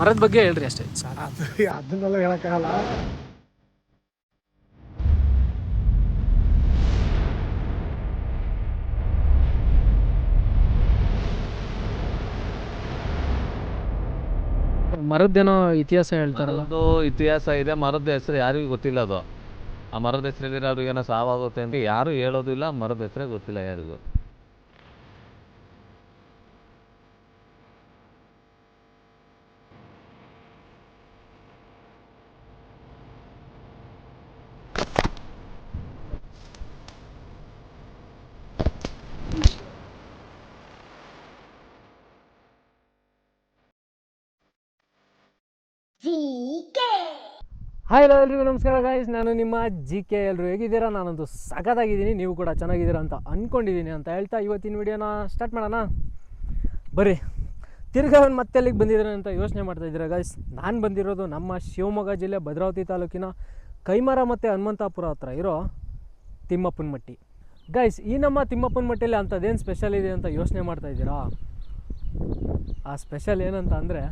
ಮರದ ಬಗ್ಗೆ ಹೇಳ್ರಿ ಅಷ್ಟೇ ಸಾಕು. ಅದು ಅದನ್ನೆಲ್ಲ ಹೇಳೋಕ್ಕಾಗಲ್ಲ. ಮರದ್ದೇನೋ ಇತಿಹಾಸ ಹೇಳ್ತಾರಲ್ಲ. ಮರದ್ದು ಇತಿಹಾಸ ಇದೆ, ಮರದ ಹೆಸರು ಯಾರಿಗೂ ಗೊತ್ತಿಲ್ಲ. ಅದು ಆ ಮರದ ಹೆಸರು ಹೇಳಿದ್ರೆ ಅವ್ರಿಗೇನೋ ಸಾವಾಗುತ್ತೆ ಅಂತ ಯಾರು ಹೇಳೋದಿಲ್ಲ. ಮರದ ಹೆಸರೇ ಗೊತ್ತಿಲ್ಲ ಯಾರಿಗೂ. ಹಾಯ್ ಎಲ್ರಿಗೂ ನಮಸ್ಕಾರ ಗಾಯ್ಸ್, ನಾನು ನಿಮ್ಮ GK. ಎಲ್ಲರೂ ಹೇಗಿದ್ದೀರಾ? ನಾನಂತೂ ಸಖತ್ತಾಗಿದ್ದೀನಿ, ನೀವು ಕೂಡ ಚೆನ್ನಾಗಿದ್ದೀರಾ ಅಂತ ಅಂದ್ಕೊಂಡಿದ್ದೀನಿ ಅಂತ ಹೇಳ್ತಾ ಇವತ್ತಿನ ವಿಡಿಯೋನ ಸ್ಟಾರ್ಟ್ ಮಾಡೋಣ. ಬರ್ರಿ, ತಿರ್ಗಾ ಮತ್ತೆ ಎಲ್ಲಿಗೆ ಬಂದಿದ್ದಾರೆ ಅಂತ ಯೋಚನೆ ಮಾಡ್ತಾಯಿದ್ದೀರಾ ಗಾಯ್ಸ್? ನಾನು ಬಂದಿರೋದು ನಮ್ಮ ಶಿವಮೊಗ್ಗ ಜಿಲ್ಲೆ ಭದ್ರಾವತಿ ತಾಲೂಕಿನ ಕೈಮರ ಮತ್ತು ಹನುಮಂತಾಪುರ ಹತ್ರ ಇರೋ ತಿಮ್ಮಪ್ಪನ ಮಟ್ಟಿ. ಗಾಯ್ಸ್, ಈ ನಮ್ಮ ತಿಮ್ಮಪ್ಪನ ಮಟ್ಟಿಯಲ್ಲಿ ಅಂಥದ್ದೇನು ಸ್ಪೆಷಲ್ ಇದೆ ಅಂತ ಯೋಚನೆ ಮಾಡ್ತಾಯಿದ್ದೀರಾ? ಆ ಸ್ಪೆಷಲ್ ಏನಂತ ಅಂದರೆ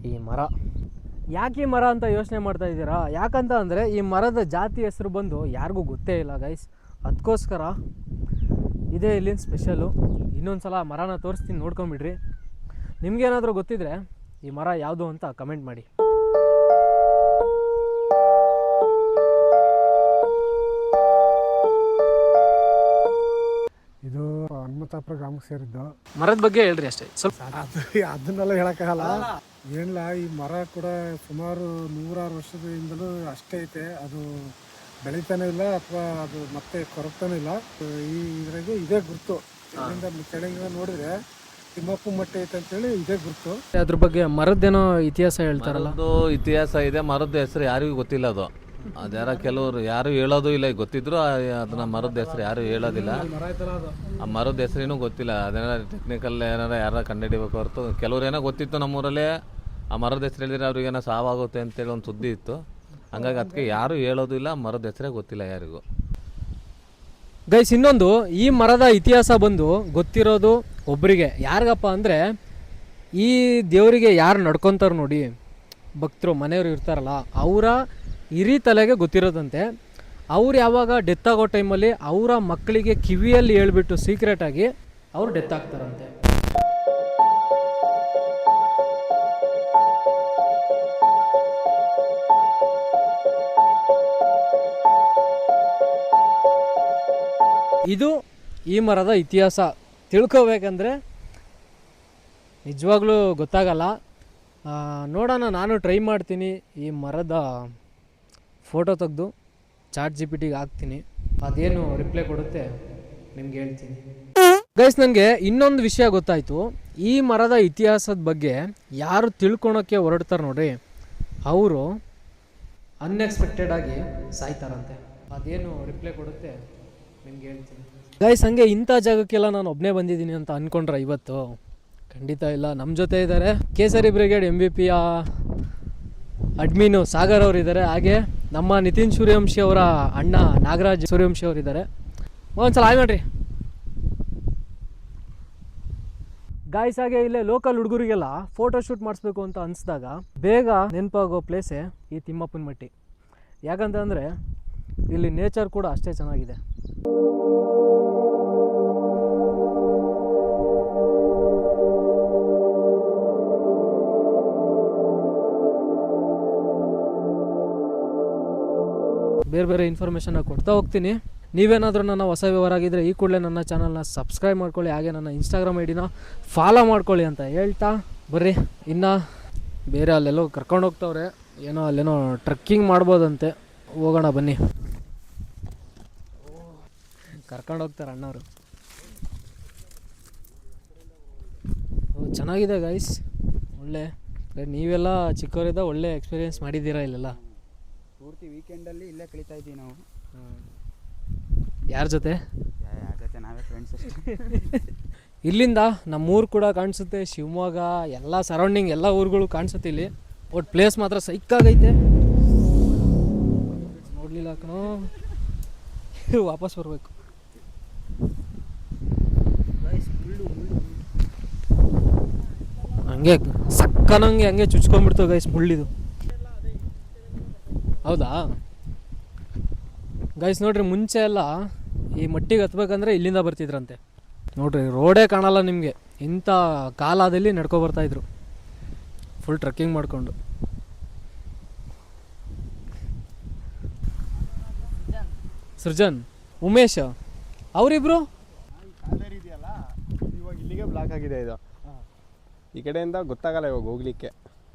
ಈ ಮರ. ಯಾಕೆ ಈ ಮರ ಅಂತ ಯೋಚನೆ ಮಾಡ್ತಾ ಇದ್ದೀರಾ? ಯಾಕಂತ ಅಂದರೆ ಈ ಮರದ ಜಾತಿ ಹೆಸರು ಬಂದು ಯಾರಿಗೂ ಗೊತ್ತೇ ಇಲ್ಲ ಗೈಸ್. ಅದಕ್ಕೋಸ್ಕರ ಇದೇ ಇಲ್ಲಿನ ಸ್ಪೆಷಲು. ಇನ್ನೊಂದು ಸಲ ಮರನ ತೋರಿಸ್ತೀನಿ, ನೋಡ್ಕೊಂಬಿಡ್ರಿ. ನಿಮಗೇನಾದರೂ ಗೊತ್ತಿದ್ರೆ ಈ ಮರ ಯಾವುದು ಅಂತ ಕಮೆಂಟ್ ಮಾಡಿ. ಇದು ಹನುಮಂತಾಪುರ ಗ್ರಾಮಕ್ಕೆ ಸೇರಿದ್ದು. ಮರದ ಬಗ್ಗೆ ಹೇಳ್ರಿ ಅಷ್ಟೇ ಸ್ವಲ್ಪ. ಅದು ಅದನ್ನೆಲ್ಲ ಹೇಳೋಕ್ಕಾಗಲ್ಲ. ಏನಿಲ್ಲ, ಈ ಮರ ಕೂಡ ಸುಮಾರು 100-6 ವರ್ಷದಿಂದಲೂ ಅಷ್ಟೇ ಐತೆ. ಅದು ಬೆಳೀತಾನೆ ಇಲ್ಲ ಅಥವಾ ಅದು ಮತ್ತೆ ಕೊರಗ್ತಾನೆ ಇಲ್ಲ. ಈ ಇದ್ರಾಗೆ ಇದೇ ಗುರುತು. ಇಲ್ಲಿಂದ ಕೆಳಗಿಂದ ನೋಡಿದ್ರೆ ತಿಮ್ಮಪ್ಪ ಮಟ್ಟಿ ಐತೆ ಅಂತೇಳಿ ಇದೇ ಗುರುತು. ಅದ್ರ ಬಗ್ಗೆ ಮರದ್ದೇನೋ ಇತಿಹಾಸ ಹೇಳ್ತಾರಲ್ಲ. ಮರದ್ದು ಇತಿಹಾಸ ಇದೆ, ಮರದ ಹೆಸರು ಯಾರಿಗೂ ಗೊತ್ತಿಲ್ಲ. ಅದು ಅದ್ಯಾರ ಕೆಲವರು ಯಾರು ಹೇಳೋದು ಇಲ್ಲ. ಗೊತ್ತಿದ್ರು ಅದನ್ನ ಮರದ ಹೆಸರು ಯಾರು ಹೇಳೋದಿಲ್ಲ. ಆ ಮರದ ಹೆಸರೇನೂ ಗೊತ್ತಿಲ್ಲ. ಅದೇನಾರ ಟೆಕ್ನಿಕಲ್ ಏನಾರ ಯಾರ ಕಂಡುಹಿಡಿಬೇಕು ಹೊರತು ಕೆಲವ್ರು ಏನೋ ಗೊತ್ತಿತ್ತು. ನಮ್ಮೂರಲ್ಲೇ ಆ ಮರದ ಹೆಸರು ಹೇಳಿದ್ರೆ ಅವ್ರಿಗೇನೋ ಸಾವಾಗುತ್ತೆ ಅಂತೇಳಿ ಒಂದು ಸುದ್ದಿ ಇತ್ತು. ಹಂಗಾಗಿ ಅದಕ್ಕೆ ಯಾರು ಹೇಳೋದಿಲ್ಲ, ಮರದ ಹೆಸರೇ ಗೊತ್ತಿಲ್ಲ ಯಾರಿಗೂ. ಗೈಸ್, ಇನ್ನೊಂದು, ಈ ಮರದ ಇತಿಹಾಸ ಬಂದು ಗೊತ್ತಿರೋದು ಒಬ್ಬರಿಗೆ. ಯಾರಿಗಪ್ಪ ಅಂದರೆ ಈ ದೇವರಿಗೆ ಯಾರು ನಡ್ಕೊತಾರೆ ನೋಡಿ, ಭಕ್ತರು ಮನೆಯವರು ಇರ್ತಾರಲ್ಲ, ಅವರ ಹಿರಿ ತಲೆಗೆ ಗೊತ್ತಿರೋದಂತೆ. ಅವ್ರು ಯಾವಾಗ ಡೆತ್ ಆಗೋ ಟೈಮಲ್ಲಿ ಅವರ ಮಕ್ಕಳಿಗೆ ಕಿವಿಯಲ್ಲಿ ಹೇಳ್ಬಿಟ್ಟು ಸೀಕ್ರೆಟಾಗಿ ಅವ್ರು ಡೆತ್ ಆಗ್ತಾರಂತೆ. ಇದು ಈ ಮರದ ಇತಿಹಾಸ. ತಿಳ್ಕೋಬೇಕಂದ್ರೆ ನಿಜವಾಗ್ಲೂ ಗೊತ್ತಾಗಲ್ಲ. ನೋಡೋಣ, ನಾನು ಟ್ರೈ ಮಾಡ್ತೀನಿ. ಈ ಮರದ ಫೋಟೋ ತೆಗೆದು ChatGPTಗೆ ಹಾಕ್ತೀನಿ. ಅದೇನು ರಿಪ್ಲೈ ಕೊಡುತ್ತೆ ನಿಮ್ಗೆ ಹೇಳ್ತೀನಿ. ಗೈಸ್, ನನಗೆ ಇನ್ನೊಂದು ವಿಷಯ ಗೊತ್ತಾಯಿತು. ಈ ಮರದ ಇತಿಹಾಸದ ಬಗ್ಗೆ ಯಾರು ತಿಳ್ಕೊಳೋಕ್ಕೆ ಹೊರಡ್ತಾರೆ ನೋಡ್ರಿ, ಅವರು ಅನ್ಎಕ್ಸ್ಪೆಕ್ಟೆಡ್ ಆಗಿ ಸಾಯ್ತಾರಂತೆ. ಅದೇನು ರಿಪ್ಲೈ ಕೊಡುತ್ತೆ ನಿಮ್ಗೆ ಹೇಳ್ತೀನಿ. ಗೈಸ್, ಹಂಗೆ ಇಂಥ ಜಾಗಕ್ಕೆಲ್ಲ ನಾನು ಒಬ್ಬನೇ ಬಂದಿದ್ದೀನಿ ಅಂತ ಅಂದ್ಕೊಂಡ್ರೆ ಇವತ್ತು ಖಂಡಿತ ಇಲ್ಲ. ನಮ್ಮ ಜೊತೆ ಇದ್ದಾರೆ ಕೇಸರಿ ಬ್ರಿಗೇಡ್ MVP ಅಡ್ಮಿನು ಸಾಗರ್ ಅವರು ಇದ್ದಾರೆ. ಹಾಗೆ ನಮ್ಮ ನಿತಿನ್ ಸೂರ್ಯವಂಶಿ ಅವರ ಅಣ್ಣ ನಾಗರಾಜ್ ಸೂರ್ಯವಂಶಿ ಅವರು ಇದ್ದಾರೆ. ಒಂದ್ಸಲ ಆಯ್ ಮಾಡ್ರಿ ಗಾಯ್ಸ್. ಹಾಗೆ ಇಲ್ಲೇ ಲೋಕಲ್ ಹುಡುಗರಿಗೆಲ್ಲ ಫೋಟೋ ಶೂಟ್ ಮಾಡಿಸ್ಬೇಕು ಅಂತ ಅನಿಸಿದಾಗ ಬೇಗ ನೆನಪಾಗೋ ಪ್ಲೇಸೇ ಈ ತಿಮ್ಮಪ್ಪನ ಮಟ್ಟಿ. ಯಾಕಂತಂದರೆ ಇಲ್ಲಿ ನೇಚರ್ ಕೂಡ ಅಷ್ಟೇ ಚೆನ್ನಾಗಿದೆ. ಬೇರೆ ಬೇರೆ ಇನ್ಫಾರ್ಮೇಷನ್ನ ಕೊಡ್ತಾ ಹೋಗ್ತೀನಿ. ನೀವೇನಾದರೂ ನನ್ನ ಹೊಸ ವಿವರ ಆಗಿದ್ದರೆ ಈ ಕೂಡಲೇ ನನ್ನ ಚಾನಲ್ನ ಸಬ್ಸ್ಕ್ರೈಬ್ ಮಾಡ್ಕೊಳ್ಳಿ. ಹಾಗೆ ನನ್ನ ಇನ್ಸ್ಟಾಗ್ರಾಮ್ ಐಡಿನ ಫಾಲೋ ಮಾಡ್ಕೊಳ್ಳಿ ಅಂತ ಹೇಳ್ತಾ ಬರ್ರಿ. ಇನ್ನು ಬೇರೆ ಅಲ್ಲೆಲ್ಲೋ ಕರ್ಕೊಂಡು ಹೋಗ್ತವ್ರೆ, ಏನೋ ಅಲ್ಲೇನೋ ಟ್ರಕ್ಕಿಂಗ್ ಮಾಡ್ಬೋದಂತೆ. ಹೋಗೋಣ ಬನ್ನಿ. ಕರ್ಕೊಂಡು ಹೋಗ್ತಾರೆ ಅಣ್ಣವರು. ಚೆನ್ನಾಗಿದೆ ಗೈಸ್, ಒಳ್ಳೆ. ನೀವೆಲ್ಲ ಚಿಕ್ಕವರಿದ್ದ ಒಳ್ಳೆ ಎಕ್ಸ್ಪೀರಿಯೆನ್ಸ್ ಮಾಡಿದ್ದೀರಾ ಇಲ್ಲೆಲ್ಲ? ಪೂರ್ತಿ ವೀಕೆಂಡಲ್ಲಿ ಇಲ್ಲೇ ಕಳೀತಾ ಇದ್ದೀವಿ ನಾವು. ಯಾರ ಜೊತೆ? ಯಾರ ಜೊತೆ? ನಾವೇ ಫ್ರೆಂಡ್ಸ್ ಅಷ್ಟೇ. ಇಲ್ಲಿಂದ ನಮ್ಮೂರು ಕೂಡ ಕಾಣಿಸುತ್ತೆ, ಶಿವಮೊಗ್ಗ ಎಲ್ಲ ಸರೌಂಡಿಂಗ್ ಎಲ್ಲ ಊರುಗಳು ಕಾಣಿಸುತ್ತೆ ಇಲ್ಲಿ. ಒಟ್ಟು ಪ್ಲೇಸ್ ಮಾತ್ರ ಸೈಕಾಗೈತೆ. ನೋಡಲಿಲ್ಲ ಕಣೋ, ವಾಪಸ್ ಬರಬೇಕು. ಹಂಗೆ ಸಕ್ಕನಂಗೆ ಹಂಗೆ ಚುಚ್ಕೊಂಡ್ಬಿಡ್ತು ಗೈಸ್ ಮುಳ್ಳಿದು. ಹೌದಾ ಗೈಸ್ ನೋಡ್ರಿ, ಮುಂಚೆ ಎಲ್ಲ ಈ ಮಟ್ಟಿಗೆ ಹತ್ಬೇಕಂದ್ರೆ ಇಲ್ಲಿಂದ ಬರ್ತಿದ್ರಂತೆ. ನೋಡ್ರಿ ರೋಡೇ ಕಾಣಲ್ಲ ನಿಮಗೆ, ಇಂಥ ಕಾಲದಲ್ಲಿ ನಡ್ಕೊ ಬರ್ತಾಯಿದ್ರು ಫುಲ್ ಟ್ರೆಕ್ಕಿಂಗ್ ಮಾಡಿಕೊಂಡು. ಸೃಜನ್, ಉಮೇಶ್ ಅವರಿಬ್ರು ಇದೆಯಲ್ಲ ಇವಾಗ ಇಲ್ಲಿಗೆ ಬ್ಲಾಕ್ ಆಗಿದೆ ಇದು. ಈ ಕಡೆಯಿಂದ ಗೊತ್ತಾಗಲ್ಲ ಇವಾಗ ಹೋಗ್ಲಿಕ್ಕೆ.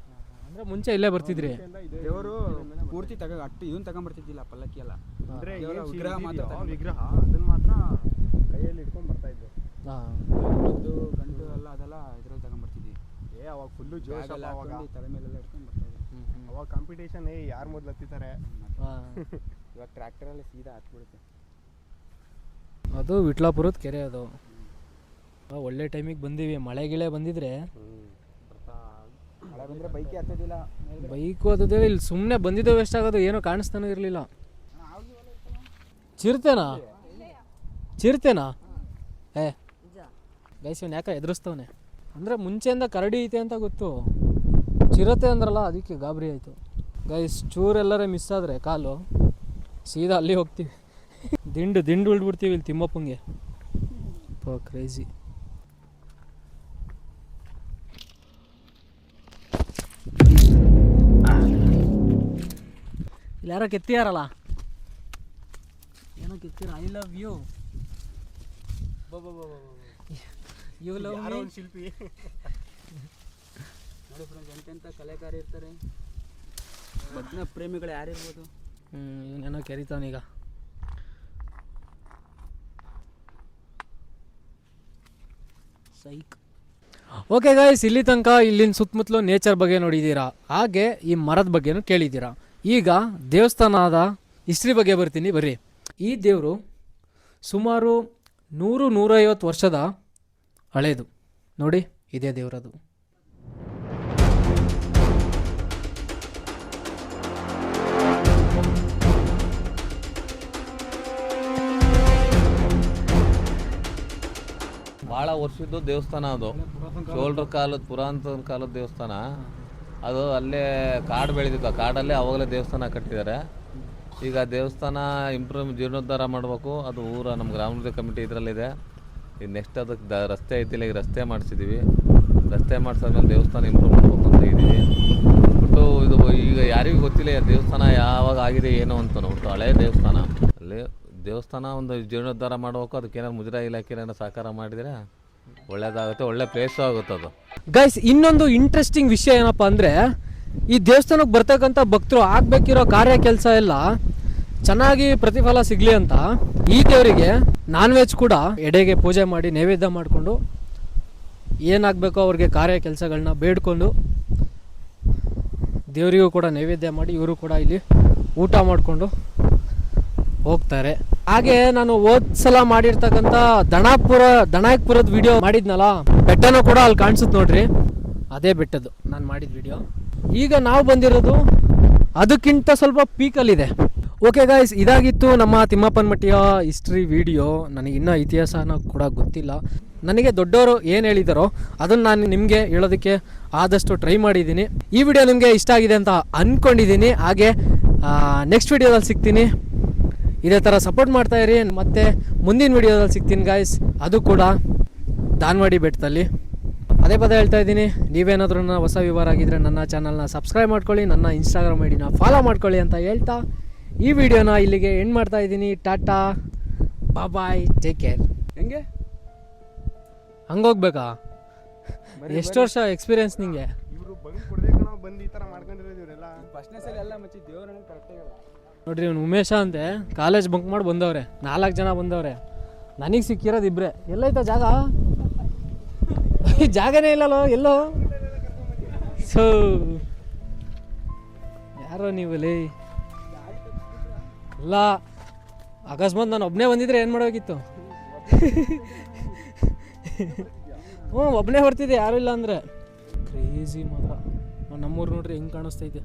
ಅಂದರೆ ಮುಂಚೆ ಇಲ್ಲೇ ಬರ್ತಿದ್ರಿ. ದೇವರು ಪೂರ್ತಿ ಅಟ್ಟು ಇದನ್ನ ತಗೊಂಡ್ಬರ್ತಿದ್ದಿಲ್ಲ, ಪಲ್ಲಕ್ಕಿ ಎಲ್ಲ. ಅಂದ್ರೆ ದೇವರ ಏನ್ ವಿಗ್ರಹ ಶಿಲ್ಪಿ ಮಾತ್ರ ಇದೆಯೋ, ವಿಗ್ರಹ ಅದನ್ನ ಮಾತ್ರ ಕೈಯಲ್ಲಿ ಇಟ್ಕೊಂಡು ಬರ್ತಾ ಇದ್ದೆ. ಇದು ಗಂಟು ಎಲ್ಲ ಅದೆಲ್ಲ ಇದ್ರಲ್ಲಿ ತಗೊಂಡ್ಬರ್ತಿದ್ವಿ. ಅವಾಗ ಫುಲ್ಲು ಜೋಶ್ ಅಲ್ಲ ಅವಾಗ. ತಲೆ ಮೇಲೆಲ್ಲ ಇಟ್ಕೊಂಡು ಬರ್ತಾ ಇದ್ವಿ. ಅವಾಗ ಕಾಂಪಿಟೇಷನ್ ಯಾರು ಮೊದಲು ಹತ್ತಿದ್ದಾರೆ. ಇವಾಗ ಟ್ರ್ಯಾಕ್ಟರಲ್ಲಿ ಸೀದಾ ಹತ್ಬಿಡುತ್ತೆ. ಅದು ವಿಟ್ಲಾಪುರದ ಕೆರೆ. ಅದು ಒಳ್ಳೆ ಟೈಮಿಗೆ ಬಂದೀವಿ. ಮಳೆ ಗಿಳೆ ಬಂದಿದ್ರೆ ಮಳೆ ಬಂದರೆ ಬೈಕೇ ಹತ್ತೋದಿಲ್ಲ. ಬೈಕು ಹತ್ತೋದೇ ಇಲ್ಲಿ ಸುಮ್ಮನೆ ಬಂದಿದ್ದೇವೆ, ಎಷ್ಟಾಗೋದು ಏನೋ ಕಾಣಿಸ್ತಾನೂ ಇರಲಿಲ್ಲ. ಚಿರತೆನಾ ಗೈಸ್ ಇವನು ಯಾಕೆ ಎದುರಿಸ್ತವನೆ ಅಂದರೆ ಮುಂಚೆಯಿಂದ ಕರಡಿ ಐತೆ ಅಂತ ಗೊತ್ತು, ಚಿರತೆ ಅಂದ್ರಲ್ಲ ಅದಕ್ಕೆ ಗಾಬರಿ ಆಯಿತು. ಗೈಸ್ ಚೂರೆಲ್ಲರೇ ಮಿಸ್ ಆದರೆ ಕಾಲು ಸೀದಾ ಅಲ್ಲಿ ಹೋಗ್ತೀವಿ. ದಿಂಡು ಉಳ್ಬಿಡ್ತೀವಿ ಇಲ್ಲಿ ತಿಮ್ಮಪ್ಪಂಗೆ. ಕ್ರೇಜಿ. ಇಲ್ಲಿ ಯಾರೋ ಕೆತ್ತಿಯಾರಲ್ಲ, ಏನೋ ಕೆತ್ತೀರ. I love you, you love me. ಶಿಲ್ಪಿ ನೋಡಿ ಫ್ರೆಂಡ್ಸ್, ಎಂತೆಂಥ ಕಲೆಗಾರ ಇರ್ತಾರೆ, ಭಗ್ನ ಪ್ರೇಮಿಗಳು ಯಾರಿರ್ಬೋದು. ಇವನೇನೋ ಕೆರಿತಾವನೀಗ. ಸೈಕ್. ಓಕೆ ಗಾಯ್ಸ್, ಇಲ್ಲಿ ತನಕ ಇಲ್ಲಿನ ಸುತ್ತಮುತ್ತಲು ನೇಚರ್ ಬಗ್ಗೆ ನೋಡಿದ್ದೀರಾ, ಹಾಗೆ ಈ ಮರದ ಬಗ್ಗೆನೂ ಕೇಳಿದ್ದೀರಾ. ಈಗ ದೇವಸ್ಥಾನದ ಹಿಸ್ಟ್ರಿ ಬಗ್ಗೆ ಬರ್ತೀನಿ ಬರ್ರಿ. ಈ ದೇವರು ಸುಮಾರು 100-150 ವರ್ಷದ ಹಳೇದು. ನೋಡಿ ಇದೇ ದೇವರದು. ಭಾಳ ವರ್ಷದ್ದು ದೇವಸ್ಥಾನ ಅದು. ಪುರಾತನ ಕಾಲದ ದೇವಸ್ಥಾನ ಅದು. ಅಲ್ಲೇ ಕಾಡು ಬೆಳೆದಿತ್ತು, ಆ ಕಾಡಲ್ಲೇ ಅವಾಗಲೇ ದೇವಸ್ಥಾನ ಕಟ್ಟಿದ್ದಾರೆ. ಈಗ ದೇವಸ್ಥಾನ ಜೀರ್ಣೋದ್ಧಾರ ಮಾಡಬೇಕು. ಅದು ನಮ್ಮ ಗ್ರಾಮದ ಕಮಿಟಿ ಇದರಲ್ಲಿದೆ. ಈಗ ನೆಕ್ಸ್ಟ್ ಅದಕ್ಕೆ ರಸ್ತೆ ಐತಿಲ್ಲ, ಈಗ ರಸ್ತೆ ಮಾಡಿಸಿದ್ದೀವಿ. ರಸ್ತೆ ಮಾಡಿಸಾದ್ಮೇಲೆ ದೇವಸ್ಥಾನ ಇಂಪ್ರೂವ್ ಮಾಡಬೇಕು ಅಂತ ಇದ್ದೀವಿ. ಒಟ್ಟು ಇದು ಈಗ ಯಾರಿಗೂ ಗೊತ್ತಿಲ್ಲ ದೇವಸ್ಥಾನ ಯಾವಾಗ ಆಗಿದೆ ಏನೋ ಅಂತ. ಒಟ್ಟು ಹಳೆ ದೇವಸ್ಥಾನ ಅಲ್ಲಿ ದೇವಸ್ಥಾನ ಒಂದು ಜೀರ್ಣೋದ್ಧಾರ ಮಾಡಬೇಕು. ಅದಕ್ಕೆ ಏನಾದ್ರು ಮುಜರಾಯಿ ಇಲಾಖೆ ಏನಾದ್ರು ಸಹಕಾರ ಮಾಡಿದರೆ ಒಳ್ಳೇದಾಗುತ್ತೆ, ಒಳ್ಳೆ ಪ್ಲೇಸು ಆಗುತ್ತೆ ಅದು. ಗೈಸ್ ಇನ್ನೊಂದು ಇಂಟ್ರೆಸ್ಟಿಂಗ್ ವಿಷಯ ಏನಪ್ಪ ಅಂದರೆ, ಈ ದೇವಸ್ಥಾನಕ್ಕೆ ಬರ್ತಕ್ಕಂಥ ಭಕ್ತರು ಆಗಬೇಕಿರೋ ಕಾರ್ಯ ಕೆಲಸ ಎಲ್ಲ ಚೆನ್ನಾಗಿ ಪ್ರತಿಫಲ ಸಿಗಲಿ ಅಂತ ಈ ದೇವರಿಗೆ ನಾನ್ ವೆಜ್ ಕೂಡ ಎಡೆಗೆ ಪೂಜೆ ಮಾಡಿ ನೈವೇದ್ಯ ಮಾಡಿಕೊಂಡು ಏನಾಗಬೇಕೋ ಅವ್ರಿಗೆ ಕಾರ್ಯ ಕೆಲಸಗಳನ್ನ ಬೇಡ್ಕೊಂಡು ದೇವರಿಗೂ ಕೂಡ ನೈವೇದ್ಯ ಮಾಡಿ ಇವರು ಕೂಡ ಇಲ್ಲಿ ಊಟ ಮಾಡಿಕೊಂಡು ಹೋಗ್ತಾರೆ. ಹಾಗೆ ನಾನು ಸಲ ಮಾಡಿರ್ತಕ್ಕಂಥ ದಣಾಯಕ್ಪುರದ ವಿಡಿಯೋ ಮಾಡಿದ್ನಲ್ಲ, ಬೆಟ್ಟನೂ ಕೂಡ ಅಲ್ಲಿ ಕಾಣಿಸುತ್ತೆ ನೋಡ್ರಿ, ಅದೇ ಬೆಟ್ಟದ್ದು ನಾನು ಮಾಡಿದ ವಿಡಿಯೋ. ಈಗ ನಾವು ಬಂದಿರೋದು ಅದಕ್ಕಿಂತ ಸ್ವಲ್ಪ ಪೀಕಲ್ಲಿದೆ. ಓಕೆ ಗಾಯ್ಸ್, ಇದಾಗಿತ್ತು ನಮ್ಮ ತಿಮ್ಮಪ್ಪನಮಟ್ಟಿಯ ಹಿಸ್ಟ್ರಿ ವಿಡಿಯೋ. ನನಗೆ ಇನ್ನೂ ಇತಿಹಾಸನ ಕೂಡ ಗೊತ್ತಿಲ್ಲ. ನನಗೆ ದೊಡ್ಡವರು ಏನು ಹೇಳಿದಾರೋ ಅದನ್ನು ನಾನು ನಿಮಗೆ ಹೇಳೋದಕ್ಕೆ ಆದಷ್ಟು ಟ್ರೈ ಮಾಡಿದ್ದೀನಿ. ಈ ವಿಡಿಯೋ ನಿಮಗೆ ಇಷ್ಟ ಆಗಿದೆ ಅಂತ ಅಂದ್ಕೊಂಡಿದ್ದೀನಿ. ಹಾಗೆ ನೆಕ್ಸ್ಟ್ ವಿಡಿಯೋದಲ್ಲಿ ಸಿಗ್ತೀನಿ. ಇದೇ ಥರ ಸಪೋರ್ಟ್ ಮಾಡ್ತಾಯಿರಿ. ಮತ್ತು ಮುಂದಿನ ವಿಡಿಯೋದಲ್ಲಿ ಸಿಗ್ತೀನಿ ಗಾಯ್ಸ್, ಅದು ಕೂಡ ದಾನ್ವಾಡಿ ಬೆಟ್ಟದಲ್ಲಿ. ಪದೇ ಹೇಳ್ತಾ ಇದ್ದೀನಿ, ನೀವೇನಾದರೂ ನನ್ನ ಹೊಸ ವಿವರ ಆಗಿದ್ದರೆ ನನ್ನ ಚಾನಲ್ನ ಸಬ್ಸ್ಕ್ರೈಬ್ ಮಾಡ್ಕೊಳ್ಳಿ, ನನ್ನ ಇನ್ಸ್ಟಾಗ್ರಾಮ್ ಐಡಿನ ಫಾಲೋ ಮಾಡ್ಕೊಳ್ಳಿ ಅಂತ ಹೇಳ್ತಾ ಈ ವಿಡಿಯೋನ ಇಲ್ಲಿಗೆ ಎಂಡ್ ಮಾಡ್ತಾ ಇದ್ದೀನಿ. ಟಾಟಾ ಬಾಯ್, ಟೇಕ್ ಕೇರ್. ಹೆಂಗೆ ಹಂಗೋಗ್ಬೇಕಾ? ಎಷ್ಟು ವರ್ಷ ಎಕ್ಸ್ಪೀರಿಯನ್ಸ್ ನಿಂಗೆ? ಇವರು ಬಂದು ಈ ಥರ ಮಾಡ್ಕೊಂಡಿರೋದು ಇವರೆಲ್ಲ. ಫಸ್ಟ್ನೇ ಸಲ ಎಲ್ಲ ಮಚ್ಚಿ ದೇವರನ್ನ ಕರೆಕ್ಟಾಗಲ್ಲ ನೋಡ್ರಿ. ಇವ್ನು ಉಮೇಶ ಅಂತೆ, ಕಾಲೇಜ್ ಬಂಕ್ ಮಾಡಿ ಬಂದವ್ರೆ, 4 ಜನ ಬಂದವ್ರೆ. ನನಗೆ ಸಿಕ್ಕಿರೋದು ಇಬ್ಬರೇ. ಎಲ್ಲೈತ ಜಾಗ? ಜಾಗನೇ ಇಲ್ಲಲ್ಲೋ ಎಲ್ಲೋ. ಸೊ ಯಾರೋ ನೀವಲ್ಲಿ ಅಲ್ಲ, ಅಕಸ್ಮಾತ್ ನಾನು ಒಬ್ಬನೇ ಬಂದಿದ್ರೆ ಏನು ಮಾಡೋಗಿತ್ತು? ಒಬ್ಬನೇ ಬರ್ತಿದ್ದೆ, ಯಾರೂ ಇಲ್ಲ ಅಂದರೆ. ಕ್ರೇಜಿ ಮಾತ್ರ. ನಮ್ಮೂರು ನೋಡ್ರಿ ಹೆಂಗೆ ಕಾಣಿಸ್ತೈತೆ.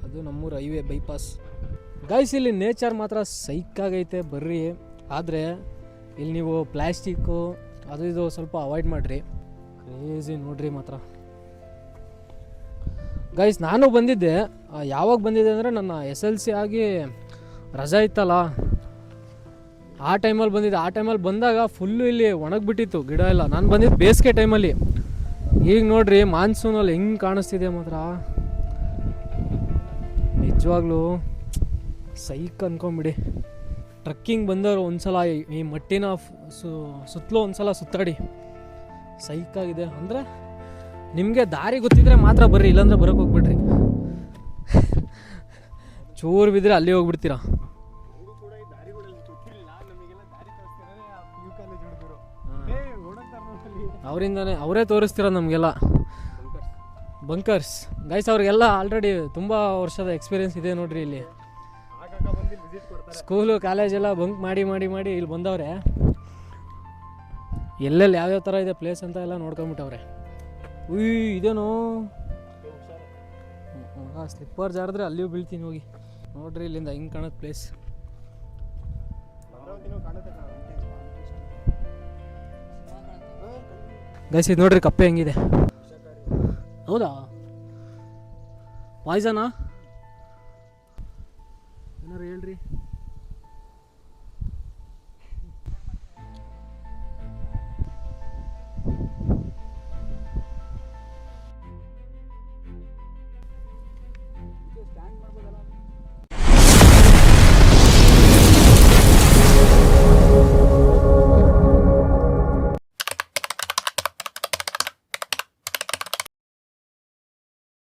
ಅದು ನಮ್ಮೂರು ಹೈವೇ ಬೈಪಾಸ್. ಗೈಸ್ ಇಲ್ಲಿ ನೇಚರ್ ಮಾತ್ರ ಸೈಕಾಗೈತೆ ಬರ್ರಿ. ಆದರೆ ಇಲ್ಲಿ ನೀವು ಪ್ಲ್ಯಾಸ್ಟಿಕ್ಕು ಅದು ಇದು ಸ್ವಲ್ಪ ಅವಾಯ್ಡ್ ಮಾಡಿರಿ. ಕ್ರೇಜಿ ನೋಡ್ರಿ ಮಾತ್ರ ಗೈಸ್. ನಾನು ಬಂದಿದ್ದೆ, ಯಾವಾಗ ಬಂದಿದ್ದೆ ಅಂದರೆ ನನ್ನ SLC ಆಗಿ ರಜಾ ಇತ್ತಲ್ಲ ಆ ಟೈಮಲ್ಲಿ ಬಂದಿದ್ದೆ. ಆ ಟೈಮಲ್ಲಿ ಬಂದಾಗ ಫುಲ್ಲು ಇಲ್ಲಿ ಒಣಗಿಬಿಟ್ಟಿತ್ತು ಗಿಡ ಎಲ್ಲ. ನಾನು ಬಂದಿದ್ದು ಬೇಸಿಗೆ ಟೈಮಲ್ಲಿ. ಈಗ ನೋಡ್ರಿ ಮಾನ್ಸೂನಲ್ಲಿ ಹೆಂಗೆ ಕಾಣಿಸ್ತಿದೆ ಮಾತ್ರ, ನಿಜವಾಗ್ಲೂ ಸೈಕ್ ಅನ್ಕೊಂಬಿಡಿ. ಟ್ರಕ್ಕಿಂಗ್ ಬಂದವರು ಒಂದ್ಸಲ ಈ ಮಟ್ಟಿನ ಸುತ್ತಲೂ ಒಂದ್ಸಲ ಸುತ್ತಾಡಿ, ಸೈಕಾಗಿದೆ. ಅಂದರೆ ನಿಮಗೆ ದಾರಿ ಗೊತ್ತಿದ್ರೆ ಮಾತ್ರ ಬರ್ರಿ, ಇಲ್ಲಾಂದ್ರೆ ಬರೋಕ್ಕೆ ಹೋಗ್ಬಿಡ್ರಿ. ಚೂರು ಬಿದ್ದರೆ ಅಲ್ಲಿ ಹೋಗ್ಬಿಡ್ತೀರಾ. ಅವರೇ ತೋರಿಸ್ತೀರ ನಮಗೆಲ್ಲ ಬಂಕರ್ಸ್ ಗೈಸ್. ಅವ್ರಿಗೆಲ್ಲ ಆಲ್ರೆಡಿ ತುಂಬ ವರ್ಷದ ಎಕ್ಸ್ಪೀರಿಯೆನ್ಸ್ ಇದೆ ನೋಡ್ರಿ. ಇಲ್ಲಿ ಸ್ಕೂಲು ಕಾಲೇಜೆಲ್ಲ ಬಂಕ್ ಮಾಡಿ ಮಾಡಿ ಮಾಡಿ ಇಲ್ಲಿ ಬಂದವ್ರೆ. ಎಲ್ಲೆಲ್ಲಿ ಯಾವ್ಯಾವ ಥರ ಇದೆ ಪ್ಲೇಸ್ ಅಂತ ಎಲ್ಲ ನೋಡ್ಕೊಂಬಿಟ್ಟವ್ರೆ. ಇದೇನೋ ಸ್ಲಿಪ್ಪರ್ ಜಾರಿದ್ರೆ ಅಲ್ಲಿಯೂ ಬೀಳ್ತೀನಿ ಹೋಗಿ. ನೋಡ್ರಿ ಇಲ್ಲಿಂದ ಹಿಂಗೆ ಕಾಣೋದು ಪ್ಲೇಸ್. ಗೈಸ್ ಇದು ನೋಡ್ರಿ ಕಪ್ಪೆ ಹೆಂಗಿದೆ. ಹೌದಾ ಪಾಯ್ಸನಾ ಏನಾರು ಹೇಳ್ರಿ.